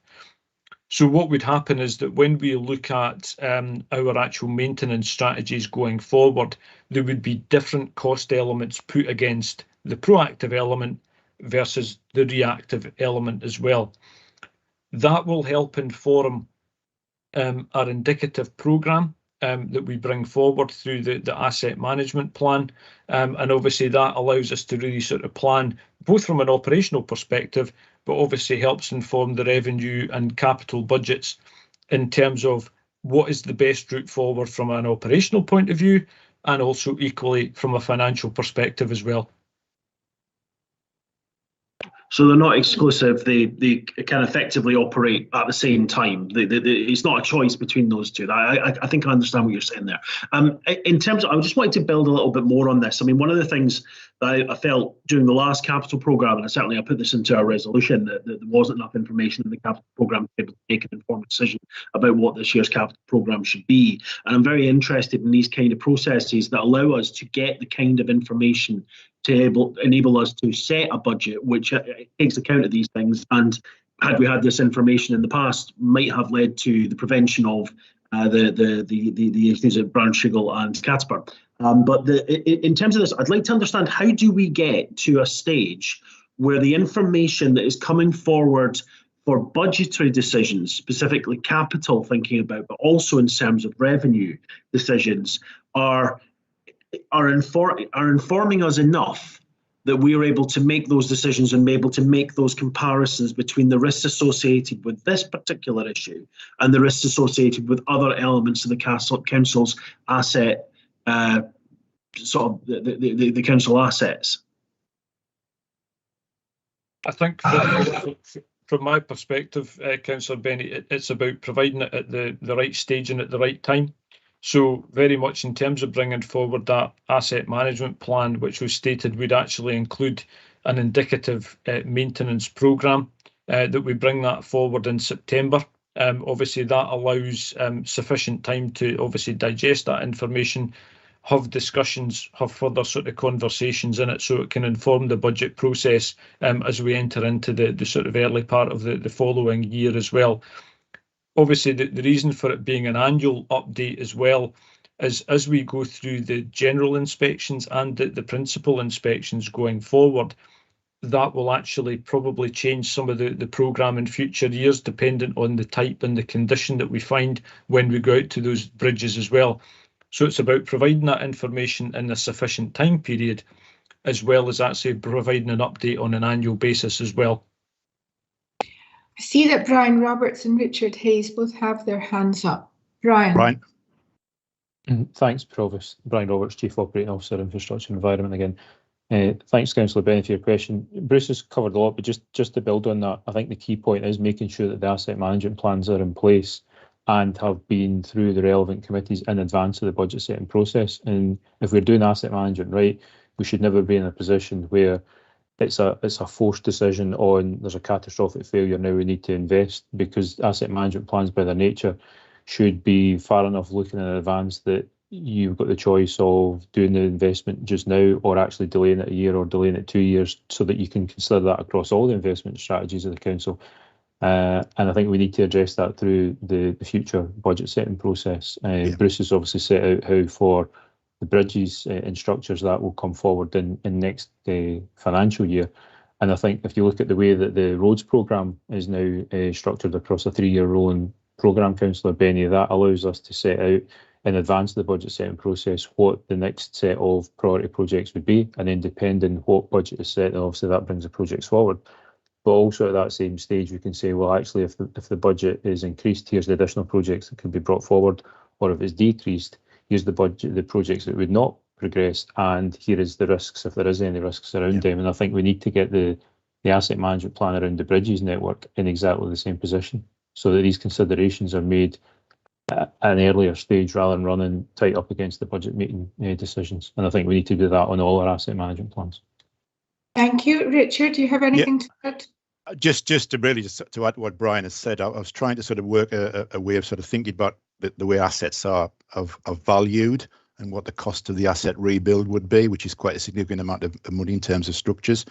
So what would happen is that when we look at our actual maintenance strategies going forward, there would be different cost elements put against the proactive element versus the reactive element as well. That will help inform our indicative programme that we bring forward through the asset management plan. And obviously that allows us to really sort of plan both from an operational perspective, but obviously helps inform the revenue and capital budgets in terms of what is the best route forward from an operational point of view, and also equally from a financial perspective as well. So they're not exclusive. They can effectively operate at the same time. It's not a choice between those two. I think I understand what you're saying there. In terms of, I just wanted to build a little bit more on this. I mean, one of the things that I felt during the last capital programme, and certainly I put this into our resolution, that there wasn't enough information in the capital programme to be able to make an informed decision about what this year's capital programme should be. And I'm very interested in these kind of processes that allow us to get the kind of information to enable us to set a budget which takes account of these things, and had we had this information in the past, might have led to the prevention of the issues at Brown-Schugal and Catesburn. But in terms of this, I'd like to understand, how do we get to a stage where the information that is coming forward for budgetary decisions, specifically capital thinking about, but also in terms of revenue decisions, are informing us enough that we are able to make those decisions and be able to make those comparisons between the risks associated with this particular issue and the risks associated with other elements of the council's asset, sort of the council assets? I think from my perspective, Councillor Benny, it's about providing it at the right stage and at the right time. So very much in terms of bringing forward that asset management plan, which was stated would actually include an indicative maintenance programme, that we bring that forward in September. Obviously that allows sufficient time to obviously digest that information, have discussions, have further sort of conversations in it, so it can inform the budget process as we enter into the sort of early part of the following year as well. Obviously, the reason for it being an annual update as well is as we go through the general inspections and the principal inspections going forward, that will actually probably change some of the programme in future years, dependent on the type and the condition that we find when we go out to those bridges as well. So it's about providing that information in a sufficient time period, as well as actually providing an update on an annual basis as well. I see that Brian Roberts and Richard Hayes both have their hands up. Brian. Thanks, Provost. Brian Roberts, Chief Operating Officer, Infrastructure and Environment again. Thanks, Councillor Benny, for your question. Bruce has covered a lot, but just to build on that, I think the key point is making sure that the asset management plans are in place and have been through the relevant committees in advance of the budget setting process. And if we're doing asset management right, we should never be in a position where it's a forced decision on there's a catastrophic failure, now we need to invest, because asset management plans by their nature should be far enough looking in advance that you've got the choice of doing the investment just now or actually delaying it a year or delaying it 2 years, so that you can consider that across all the investment strategies of the council. And I think we need to address that through the future budget setting process. Bruce has obviously set out how for the bridges and structures that will come forward in next financial year. And I think if you look at the way that the roads programme is now structured across a 3-year rolling programme, Councillor Benny, that allows us to set out in advance of the budget setting process what the next set of priority projects would be, and then depending what budget is set, then obviously that brings the projects forward. But also at that same stage, we can say, well, actually, if the budget is increased, here's the additional projects that can be brought forward, or if it's decreased, here's the budget, the projects that would not progress, and here is the risks, if there is any risks around them. And I think we need to get the asset management plan around the bridges network in exactly the same position, so that these considerations are made at an earlier stage rather than running tight up against the budget meeting decisions. And I think we need to do that on all our asset management plans. Thank you. Richard, do you have anything to add? Just to add what Brian has said, I was trying to sort of work a way of sort of thinking about the way assets are valued and what the cost of the asset rebuild would be, which is quite a significant amount of money in terms of structures.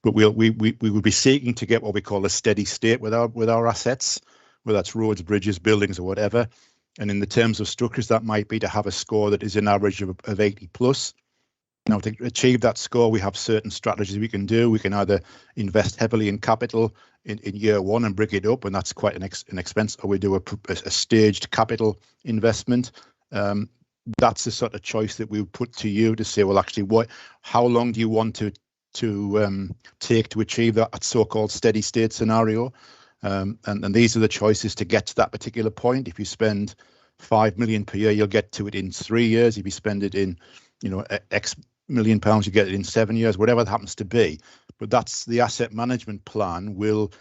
But we would be seeking to get what we call a steady state with our assets, whether that's roads, bridges, buildings, or whatever. And in the terms of structures, that might be to have a score that is an average of 80 plus. Now, to achieve that score, we have certain strategies we can do. We can either invest heavily in capital in year one and bring it up, and that's quite an expense, or we do a staged capital investment. That's the sort of choice that we would put to you to say, well, actually, how long do you want to take to achieve that so-called steady state scenario? And these are the choices to get to that particular point. If you spend 5 million per year, you'll get to it in 3 years. If you spend it in, X million pounds, you get it in 7 years, whatever it happens to be. But that's the asset management plan will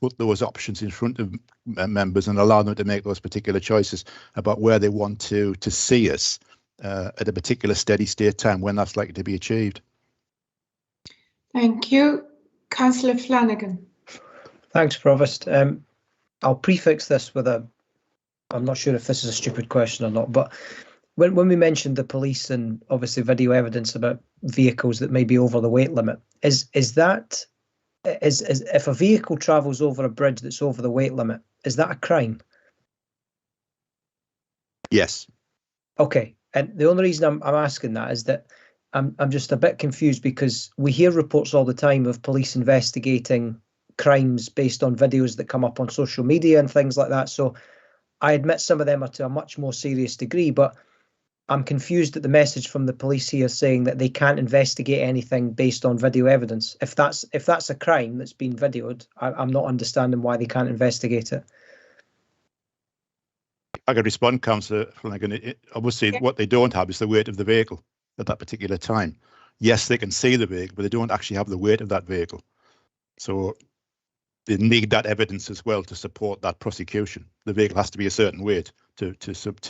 put those options in front of members and allow them to make those particular choices about where they want to see us at a particular steady state time, when that's likely to be achieved. Thank you. Councillor Flanagan. Thanks, Provost. I'll prefix this with I'm not sure if this is a stupid question or not, but when we mentioned the police and obviously video evidence about vehicles that may be over the weight limit, is if a vehicle travels over a bridge that's over the weight limit, is that a crime? Yes. Okay, and the only reason I'm asking that is that I'm just a bit confused, because we hear reports all the time of police investigating crimes based on videos that come up on social media and things like that. So I admit some of them are to a much more serious degree, but I'm confused at the message from the police here saying that they can't investigate anything based on video evidence. If that's a crime that's been videoed, I'm not understanding why they can't investigate it. I can respond, Councillor Flanagan. Obviously, what they don't have is the weight of the vehicle at that particular time. Yes, they can see the vehicle, but they don't actually have the weight of that vehicle. So they need that evidence as well to support that prosecution. The vehicle has to be a certain weight to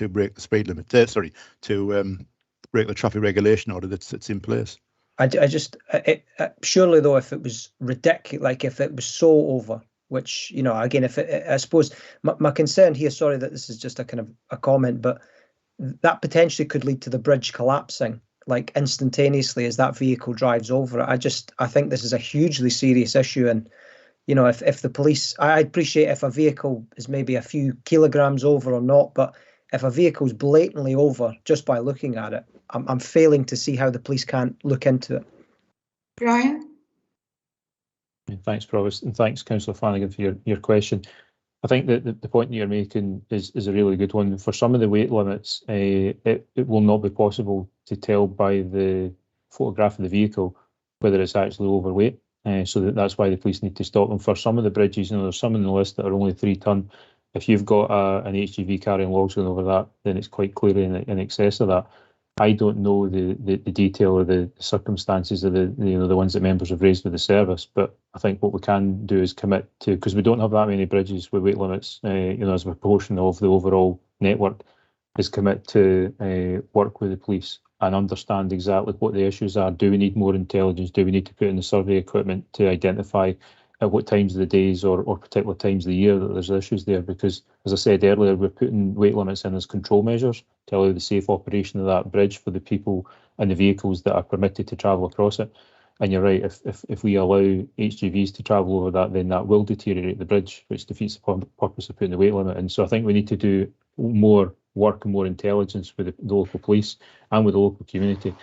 break the speed limit. To break the traffic regulation order that's in place. Surely though, if it was ridiculous, like if it was so over, which again, I suppose my concern here. Sorry that this is just a kind of a comment, but that potentially could lead to the bridge collapsing like instantaneously as that vehicle drives over it. I think this is a hugely serious issue, and if the police, I appreciate if a vehicle is maybe a few kilograms over or not, but if a vehicle's blatantly over just by looking at it, I'm failing to see how the police can't look into it. Brian? Thanks, Provost, and thanks, Councillor Flanagan, for your question. I think that the point that you're making is a really good one. For some of the weight limits, it will not be possible to tell by the photograph of the vehicle whether it's actually overweight. So that's why the police need to stop them. For some of the bridges, there's some in the list that are only 3 tonne. If you've got an HGV carrying logs going over that, then it's quite clearly in excess of that. I don't know the detail or the circumstances of the ones that members have raised with the service, but I think what we can do is commit to, because we don't have that many bridges with weight limits, as a proportion of the overall network, is commit to work with the police and understand exactly what the issues are. Do we need more intelligence? Do we need to put in the survey equipment to identify at what times of the days or particular times of the year that there's issues there? Because, as I said earlier, we're putting weight limits in as control measures to allow the safe operation of that bridge for the people and the vehicles that are permitted to travel across it. And you're right, if we allow HGVs to travel over that, then that will deteriorate the bridge, which defeats the purpose of putting the weight limit in. So I think we need to do more work and more intelligence with the local police and with the local community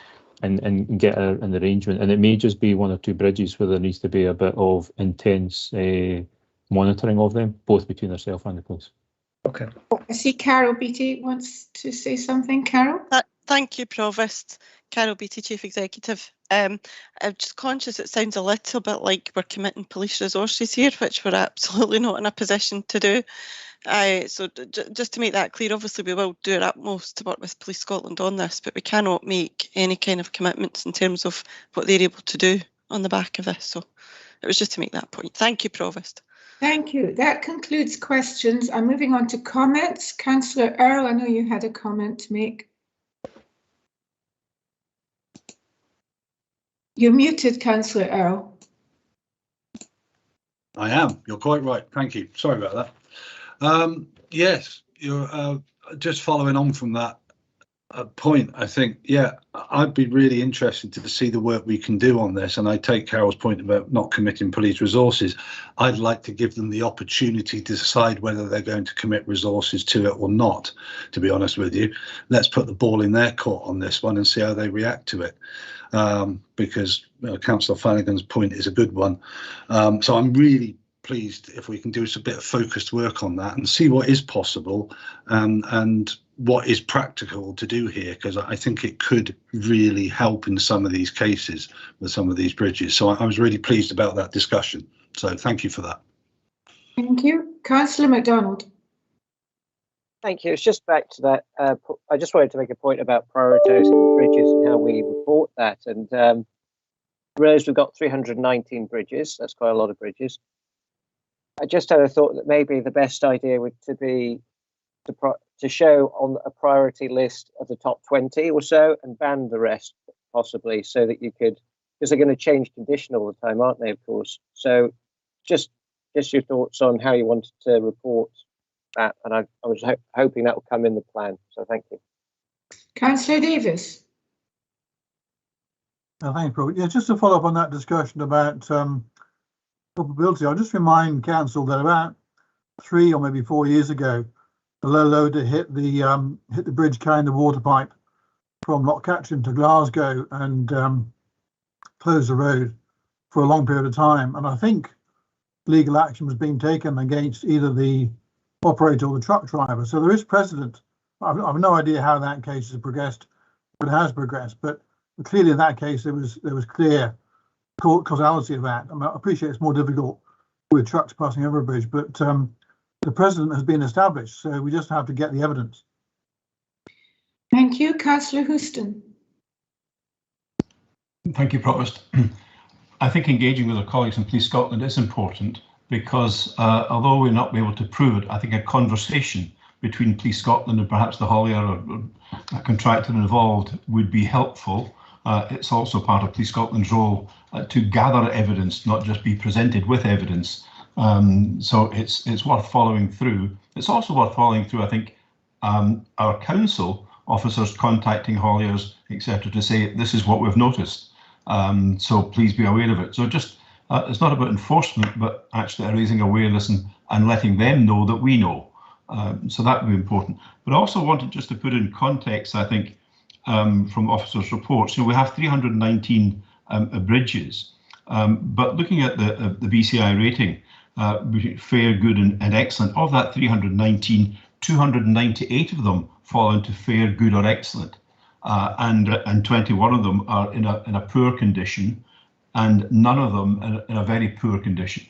and get an arrangement. And it may just be 1 or 2 bridges where there needs to be a bit of intense monitoring of them, both between ourselves and the police. Okay. I see Carol Beattie wants to say something. Carol? Thank you, Provost. Carol Beattie, Chief Executive. I'm just conscious it sounds a little bit like we're committing police resources here, which we're absolutely not in a position to do. So just to make that clear, obviously we will do our utmost to work with Police Scotland on this, but we cannot make any kind of commitments in terms of what they're able to do on the back of this. So it was just to make that point. Thank you, Provost. Thank you. That concludes questions. I'm moving on to comments. Councillor Earl, I know you had a comment to make. You're muted, Councillor Earl. I am. You're quite right. Thank you. Sorry about that. Yes, you're just following on from that point. I think, yeah, I'd be really interested to see the work we can do on this. And I take Carol's point about not committing police resources. I'd like to give them the opportunity to decide whether they're going to commit resources to it or not, to be honest with you. Let's put the ball in their court on this one and see how they react to it. Because Councillor Flanagan's point is a good one. So I'm really pleased if we can do a bit of focused work on that and see what is possible and what is practical to do here, because I think it could really help in some of these cases with some of these bridges. So I was really pleased about that discussion. So thank you for that. Thank you. Councillor MacDonald. Thank you. It's just back to that. I just wanted to make a point about prioritising the bridges and how we report that. And I realise we've got 319 bridges. That's quite a lot of bridges. I just had a thought that maybe the best idea would be to show on a priority list of the top 20 or so and ban the rest possibly, so that you could, because they're going to change condition all the time, aren't they, of course? So just your thoughts on how you wanted to report that, and I was hoping that will come in the plan. So thank you. Councillor Davis. Thanks, Robert. Yeah, just to follow up on that discussion about culpability, I'll just remind Council that about 3 or maybe 4 years ago, the low loader hit the bridge carrying the water pipe from Lochcatchon to Glasgow and closed the road for a long period of time. And I think legal action was being taken against either the operator or the truck driver. So there is precedent. I've no idea how that case has progressed, but it has progressed. But clearly in that case, there was clear causality of that. I appreciate it's more difficult with trucks passing over a bridge, but the precedent has been established, so we just have to get the evidence. Thank you. Councillor Houston. Thank you, Provost. I think engaging with our colleagues in Police Scotland is important because although we're not able to prove it, I think a conversation between Police Scotland and perhaps the haulier or a contractor involved would be helpful. It's also part of Police Scotland's role to gather evidence, not just be presented with evidence. So it's worth following through. It's also worth following through, I think, our council officers contacting hauliers, etc., to say this is what we've noticed. So please be aware of it. So just it's not about enforcement, but actually raising awareness and letting them know that we know. So that would be important. But I also wanted just to put in context, I think, from officers' reports. We have 319 bridges, but looking at the BCI rating, fair, good and excellent, of that 319, 298 of them fall into fair, good or excellent, and 21 of them are in a poor condition, and none of them in a very poor condition.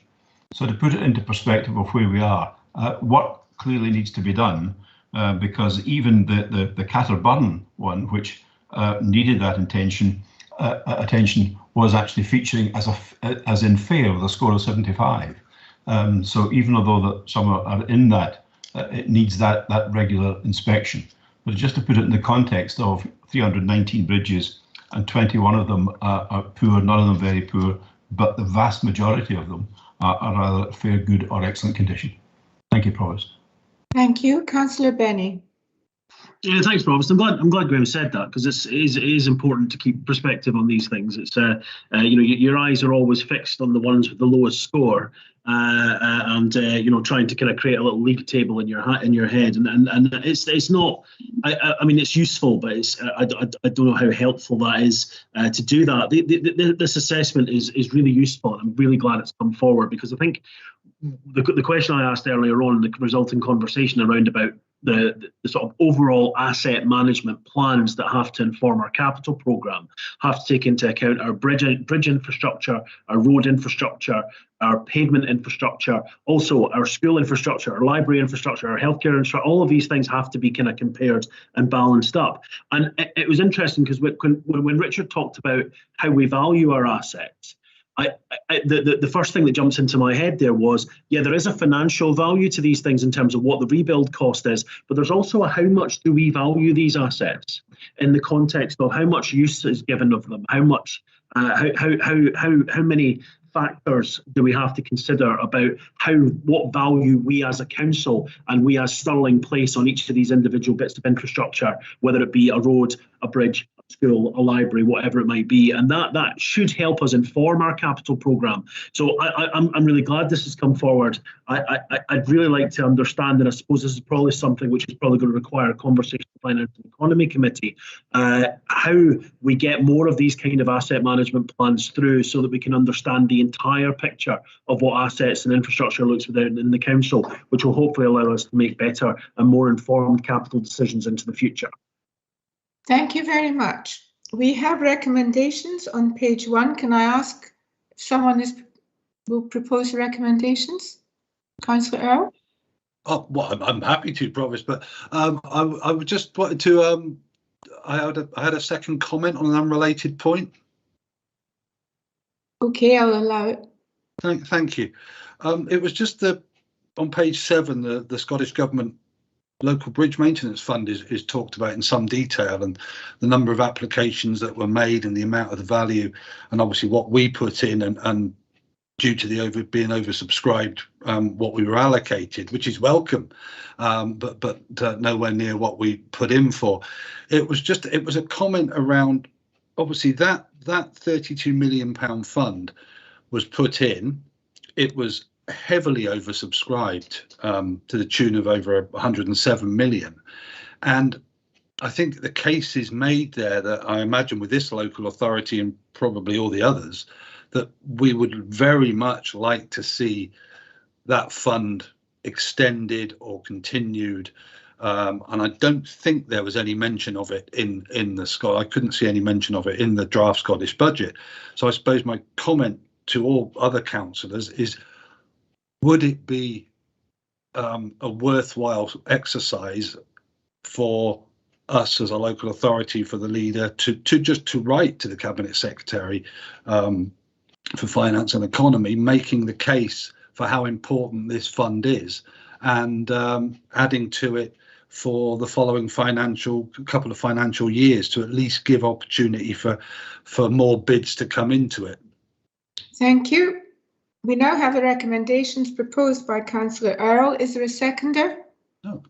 So to put it into perspective of where we are, what clearly needs to be done, because even the Catterburn one, which needed that attention, was actually featuring as in fair with a score of 75. So even although some are in that, it needs that regular inspection. But just to put it in the context of 319 bridges and 21 of them are poor, none of them very poor, but the vast majority of them are either fair, good or excellent condition. Thank you, Provost. Thank you. Councillor Benny. Yeah, thanks, Provost. I'm glad Graham said that, because it is important to keep perspective on these things. It's your eyes are always fixed on the ones with the lowest score, and trying to kind of create a little league table in your head, and it's not. I mean, it's useful, but I don't know how helpful that is to do that. This assessment is really useful, and I'm really glad it's come forward, because I think the question I asked earlier on, the resulting conversation around about the sort of overall asset management plans that have to inform our capital programme have to take into account our bridge infrastructure, our road infrastructure, our pavement infrastructure, also our school infrastructure, our library infrastructure, our healthcare infrastructure. All of these things have to be kind of compared and balanced up. And it was interesting because when Richard talked about how we value our assets, the first thing that jumps into my head there was, yeah, there is a financial value to these things in terms of what the rebuild cost is, but there's also a how much do we value these assets in the context of how much use is given of them, how much, how many factors do we have to consider about what value we as a council and we as Stirling place on each of these individual bits of infrastructure, whether it be a road, a bridge, a school, a library, whatever it might be, and that should help us inform our capital programme. So I'm really glad this has come forward. I'd really like to understand, and I suppose this is probably something which is probably going to require a conversation with the Finance and Economy Committee, how we get more of these kind of asset management plans through so that we can understand the entire picture of what assets and infrastructure looks within in the council, which will hopefully allow us to make better and more informed capital decisions into the future. Thank you very much. We have recommendations on page 1. Can I ask if someone will propose recommendations? Councillor Earl? Oh, well, I'm happy to, Provost, but I would just wanted to. I had a second comment on an unrelated point. Okay, I'll allow it. Thank you. It was just on page 7, the Scottish Government Local Bridge Maintenance Fund is talked about in some detail, and the number of applications that were made and the amount of the value, and obviously what we put in, and due to the being oversubscribed, what we were allocated, which is welcome, but nowhere near what we put in for. It was a comment around, obviously that £32 million fund was put in. It was heavily oversubscribed to the tune of over 107 million, and I think the case is made there that I imagine with this local authority and probably all the others that we would very much like to see that fund extended or continued, and I don't think there was any mention of it in the I couldn't see any mention of it in the draft Scottish budget. So I suppose my comment to all other councillors is, would it be a worthwhile exercise for us as a local authority, for the leader, to write to the Cabinet Secretary for Finance and Economy, making the case for how important this fund is, and adding to it for the following couple of financial years to at least give opportunity for more bids to come into it. Thank you. We now have the recommendations proposed by Councillor Earl. Is there a seconder? No.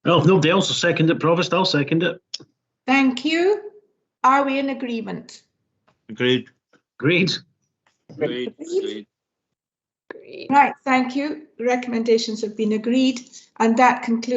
Well, if nobody else will second it, Provost, I'll second it. Thank you. Are we in agreement? Agreed. Agreed. Agreed. Agreed. Right, thank you. The recommendations have been agreed, and that concludes